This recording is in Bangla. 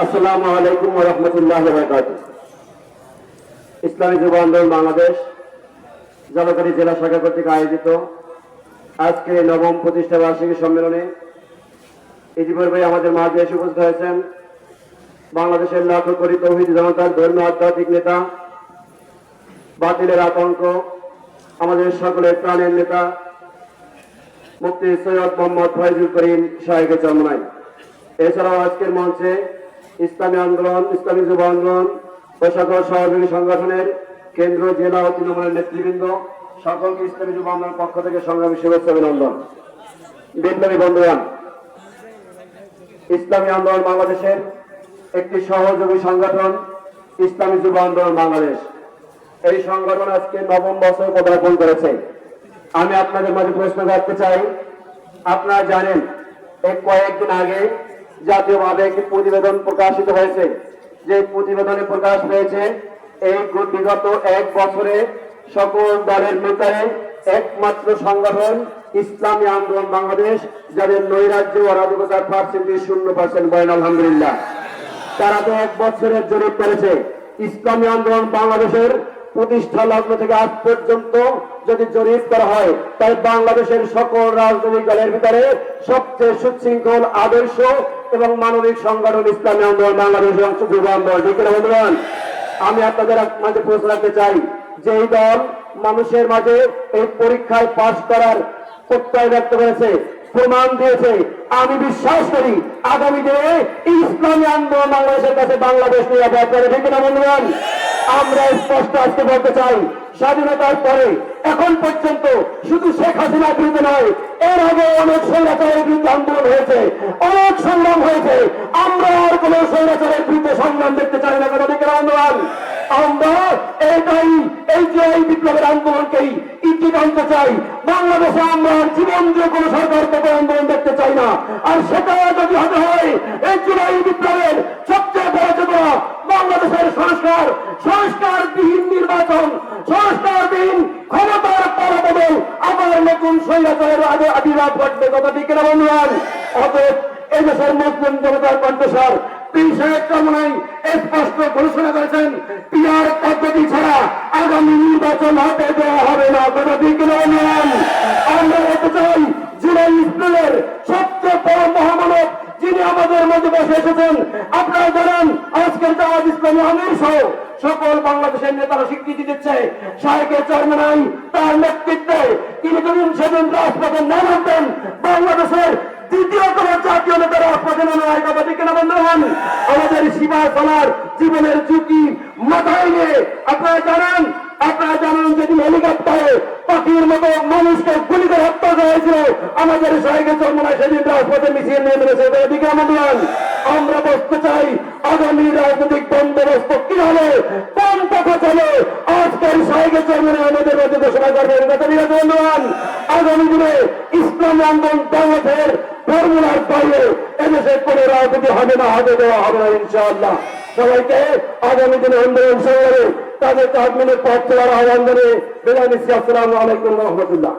আসসালামু আলাইকুম ওয়া রাহমাতুল্লাহি ওয়া বারাকাতুহু। ইসলামী যুব আন্দোলন বাংলাদেশ জলকারী জেলা শাখা কর্তৃক আয়োজিত আজকের নবম প্রতিষ্ঠা বার্ষিকী সম্মেলনে ইতিপূর্বে আমাদের মাঝে এসে উপস্থিত হয়েছেন বাংলাদেশের লাখো কোটি তৌহিদি জনতার ধর্মীয় আধ্যাত্মিক নেতা, বাতিলের আতঙ্ক, আমাদের সকলের প্রাণের নেতা মুফতি সৈয়দ মোহাম্মদ ফয়জুল করিম সাহেবের চরমনাই। এছাড়াও আজকের মঞ্চে ইসলামী আন্দোলন, ইসলামী যুব আন্দোলন ও সকল সহযোগী সংগঠনের কেন্দ্র, জেলা ও তৃণমূলের নেতৃবৃন্দ সকলকে ইসলামী যুব আন্দোলনের পক্ষ থেকে সংগ্রামী শুভেচ্ছা অভিনন্দন। বিপ্লবী বন্ধুগণ, ইসলামী আন্দোলন বাংলাদেশের একটি সহযোগী সংগঠন ইসলামী যুব আন্দোলন বাংলাদেশ। এই সংগঠন আজকে নবম বছর পদার্পণ করেছে। আমি আপনাদের মাঝে প্রশ্ন রাখতে চাই, আপনারা জানেন এই কয়েকদিন আগে জাতীয়ভাবে একটি প্রতিবেদন প্রকাশিত হয়েছে। যে প্রতিবেদনে প্রকাশ পেয়েছে এই বিগত এক বছরে সকল দলের নেতারে একমাত্র সংগঠন ইসলামী আন্দোলন বাংলাদেশ, যাদের নৈরাজ্য ও অরাজকতার পার্সেন্টেজ 0% বলেন আলহামদুলিল্লাহ। তারা তো এক বছরের জরিপ করেছে। ইসলামী আন্দোলন বাংলাদেশের প্রতিষ্ঠা লগ্ন থেকে আজ পর্যন্ত যদি জরিপ করা হয়, তাই বাংলাদেশের সকল রাজনৈতিক দলের ভিতরে সবচেয়ে সুশৃঙ্খল, আদর্শ এবং মানবিক সংগঠন ইসলামী আন্দোলন বাংলাদেশের অংশ যুব আন্দোলন। ঠিক আছে বন্ধুগণ, আমি আপনাদের মাঝে প্রশ্ন রাখতে চাই যে এই দল মানুষের মাঝে এই পরীক্ষায় পাশ করার প্রত্যয় ব্যক্ত করেছে, প্রমাণ দিয়েছে। আমি বিশ্বাস করি আগামী দিনে ইসলামী আন্দোলন বাংলাদেশের কাছে বাংলাদেশ নিরাপদ করে। ঠিক না বন্ধুগণ? আমরা স্পষ্ট আজকে বলতে চাই, স্বাধীনতার পরে এখন পর্যন্ত শুধু শেখ হাসিনার বিরুদ্ধে নয়, এর আগে অনেক স্বৈরাচারের বিরুদ্ধে আন্দোলন হয়েছে, অনেক সংগ্রাম হয়েছে। আমরা আর কোন স্বৈরাচারের বিরুদ্ধে সংগ্রাম দেখতে চাই না। কথা ঠিক আন্দোলন আমরা এই বিপ্লবের আন্দোলনকেই ইতি আনতে চাই। বাংলাদেশে আমরা জীবন দিয়ে কোন সরকার থেকে আন্দোলন দেখতে চাই না। আর সেটা যদি হতে হয় এই জুলাই বিপ্লবের সবচেয়ে বড় চেতনা বাংলাদেশের সংস্কারবিহীন নির্বাচন, সংস্কারবিহীন ক্ষমতার পরবদল, আবার নতুন স্বৈরাচারের আবির্ভাব ঘটবে। কথা ঠিক না বন্ধুগণ? অতএব এই দেশের মুসলিম জনতার কণ্ঠস্বর স্পষ্ট ঘোষণা করেছেন, পিআর পদ্ধতি ছাড়া আগামী নির্বাচন হতে দেওয়া হবে না। কথা ঠিক না বন্ধুগণ? আমরা বলতে চাই, জুলাই ইসলামের সবচেয়ে বড় মহামানব যিনি আমাদের মধ্যে বসে এসেছেন, আপনারা জানেন আজকের জামাত ইসলামী আমির সহ সকল বাংলাদেশের নেতারা স্বীকৃতি দিচ্ছে শাহেকের চরমনাই তার নেতৃত্বে তিনি যদি সেদিন রাজপথে না নামতেন, বাংলাদেশের দ্বিতীয় কোন জাতীয় নেতা রাজপথে নামে হয়। কথা ঠিক না বন্ধুগণ? আমাদের সীমা চলার জীবনের ঝুঁকি মাথায় নিয়ে আপনারা জানেন যদি হেলিকপ্টারে পাখির মতো মানুষকে গুলি করে হত্যা করা হয়েছিল, আমাদের শাহেকের চরমনাই সেদিন রাজপথে মিছিল নিয়ে মেরেছে। ঠিক না বন্ধুগণ? আমরা বলতে চাই আগামী রাজনৈতিক বন্দোবস্ত কি হবে, কোন পথে চলে, আজকের শাহেকের চরমনাই আমাদের মধ্যে ঘোষণা করবেন। কথা ঠিক আছে বন্ধুগণ? আগামী দিনে ইসলামী আন্দোলন বাংলাদেশের ফর্মুলার বাইরে এদেশে কোন রাজনীতি হবে না, হাতে দেওয়া হবে না ইনশাআল্লাহ। সবাইকে আগামী দিনে আন্দোলন সংগ্রামে তাদের আগমনের পথ চলার আহ্বান জানিয়ে বিদায় নিচ্ছি। আসসালামু আলাইকুম ওয়া রাহমাতুল্লাহ।